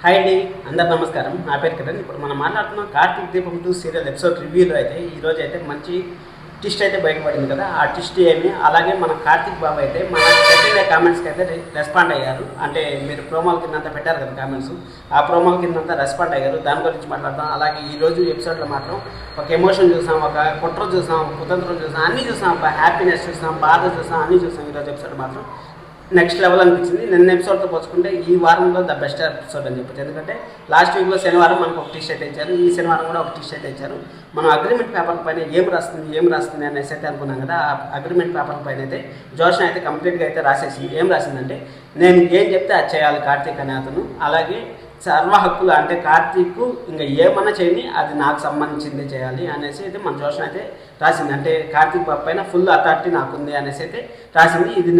Hi అండి, అందరు నమస్కారం. నా పేరు కిరణ్. ఇప్పుడు మనం మాట్లాడుతున్నాం కార్తీక్ దీపం 2 సీరియల్ ఎపిసోడ్ రివ్యూలో అయితే ఈరోజు అయితే మంచి ట్విస్ట్ అయితే బయటపడింది కదా. ఆ ట్విస్ట్ ఏమి, అలాగే మన కార్తీక్ బాబు అయితే మన పెట్టిన కామెంట్స్కి అయితే రెస్పాండ్ అయ్యారు. అంటే మీరు ప్రోమోల కిందంతా పెట్టారు కదా కామెంట్స్, ఆ ప్రోమోల కిందంతా రెస్పాండ్ అయ్యారు. దాని గురించి మాట్లాడతాం. అలాగే ఈరోజు ఎపిసోడ్లో మాత్రం ఒక ఎమోషన్ చూసాం, ఒక కుట్ర చూసాం, కుతంత్రం చూసాం, అన్నీ చూసాం, ఒక హ్యాపీనెస్ చూసాం, బాధ చూసాం, అన్నీ చూసాం. ఈరోజు ఎపిసోడ్ మాత్రం నెక్స్ట్ లెవెల్ అనిపించింది. నిన్న ఎపిసోడ్తో పోల్చుకుంటే ఈ వారంలో ద బెస్ట్ ఎపిసోడ్ అని చెప్పచ్చు. ఎందుకంటే లాస్ట్ వీక్లో శనివారం మనకు ఒక టీషర్ట్ ఇచ్చారు, ఈ శనివారం కూడా ఒక టీషర్ట్ ఇచ్చారు. మనం అగ్రిమెంట్ పేపర్ పైన ఏం రాస్తుంది అనేసి అయితే అనుకున్నాం కదా. ఆ అగ్రిమెంట్ పేపర్ పైన అయితే జోష్న అయితే కంప్లీట్గా అయితే రాసేసింది. ఏం రాసిందంటే, నేను ఏం చెప్తే అది చేయాలి కార్తీక్ అనే అతను, అలాగే సర్వ హక్కులు అంటే కార్తీక్ ఇంకా ఏమన్నా చేయని అది నాకు సంబంధించింది చేయాలి అనేసి అయితే మన జోష్న అయితే రాసింది. అంటే కార్తీక్ బాబు పైన ఫుల్ అథారిటీ నాకుంది అనేసి అయితే రాసింది. ఇది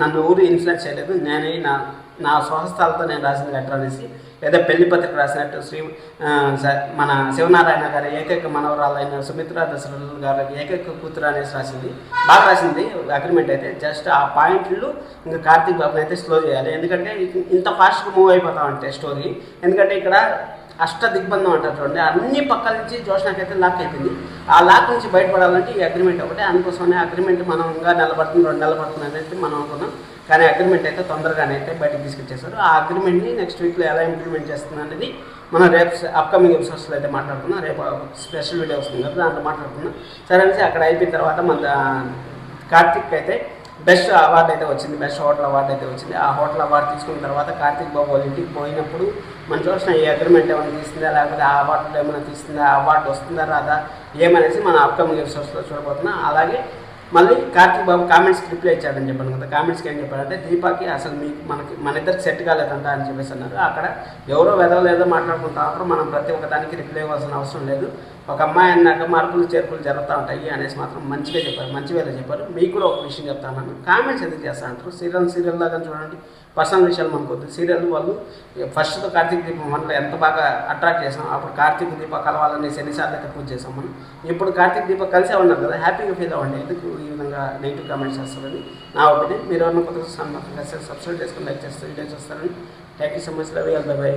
నన్ను ఊరు ఇన్ఫ్లుయెన్స్ చేయలేదు, నేనే నా స్వహస్తాలతో నేను రాసిన లెటర్ అనేసి, లేదా పెళ్లి పత్రిక రాసినట్టు మన శివనారాయణ గారి ఏకైక మనవరాలైన సుమిత్రా దశరథులు గారి ఏకైక కూతురు అనేసి రాసింది. బాగా రాసింది అగ్రిమెంట్ అయితే. జస్ట్ ఆ పాయింట్లు ఇంకా కార్తీక్ బాబుని అయితే స్లో చేయాలి. ఎందుకంటే ఇంత ఫాస్ట్గా మూవ్ అయిపోతామంటే స్టోరీ. ఎందుకంటే ఇక్కడ అష్ట దిగ్బంధం అంటారు చూడండి, అన్ని పక్కల నుంచి జోష్నకైతే లాక్ అయిపోయింది. ఆ లాక్ నుంచి బయటపడాలంటే ఈ అగ్రిమెంట్ ఒకటే. అందుకోసమే అగ్రిమెంట్ మనం ఇంకా నెలబడుతుంది, 2 నెలలు పడుతుంది అనేది మనం అనుకున్నాం. కానీ అగ్రిమెంట్ అయితే తొందరగానే అయితే బయటకు తీసుకొచ్చేసారు. ఆ అగ్రిమెంట్ని నెక్స్ట్ వీక్లో ఎలా ఇంప్లిమెంట్ చేస్తుంది అనేది మనం రేపు అప్కమింగ్ ఎపిసోడ్స్లో అయితే మాట్లాడుకున్నాం. రేపు స్పెషల్ వీడియో వస్తుంది కదా, దాంట్లో మాట్లాడుకున్నాం. సరే అనేసి అక్కడ అయిపోయిన తర్వాత మన కార్తీక్ అయితే బెస్ట్ అవార్డు అయితే వచ్చింది, బెస్ట్ హోటల్ అవార్డు అయితే వచ్చింది. ఆ హోటల్ అవార్డు తీసుకున్న తర్వాత కార్తీక్ బాబు వాళ్ళ ఇంటికి పోయినప్పుడు మనం చూసిన ఈ అగ్రిమెంట్ ఏమైనా తీస్తుందా, లేకపోతే ఆ అవార్డులో ఏమైనా తీస్తుందా, ఆ అవార్డు వస్తుందా రాదా ఏమనేసి మన అప్కమింగ్ ఎపిసోడ్స్లో చూడబోతున్నాం. అలాగే మళ్ళీ కార్తీక్ బాబు కామెంట్స్కి రిప్లై ఇచ్చాడని చెప్పాను కదా. కామెంట్స్కి ఏం చెప్పారంటే, దీపాకి అసలు మన ఇద్దరికి సెట్ కాలేదంట అని చెప్పేసి అన్నారు. అక్కడ ఎవరో వెదవలేదో మాట్లాడుకుంటారు, మనం ప్రతి ఒక్క దానికి రిప్లై ఇవ్వాల్సిన అవసరం లేదు. ఒక అమ్మాయి అన్నాక మార్పులు చేర్పులు జరుగుతూ ఉంటాయి అనేసి మాత్రం మంచిగా చెప్పారు, మంచి వేళ చెప్పారు. మీకు కూడా ఒక విషయం చెప్తాను, కామెంట్స్ ఎందుకు చేస్తా అంటారు. సీరియల్ లాగా చూడండి, పర్సనల్ విషయాలు మనకొద్దు. సీరియల్ వాళ్ళు ఫస్ట్తో కార్తీక్ దీపం మనలో ఎంత బాగా అట్రాక్ట్ చేసాం. అప్పుడు కార్తీక్ దీప కలవాలని ఎన్నిసార్లు అయితే పూజ చేసాం మనం. ఇప్పుడు కార్తీక్ దీప కలిసే ఉన్నారు కదా, హ్యాపీగా ఫీల్ అవ్వండి. ఎందుకు ఈ విధంగా నెగిటివ్ కామెంట్స్ చేస్తారని నా ఒపీనియన్. మీరు ఎవరైనా కొత్తగా సబ్స్క్రైబ్ చేసుకుని లైక్ చేస్తారు, వీడియో చూస్తారని. Thank you so much. Love you all. By by.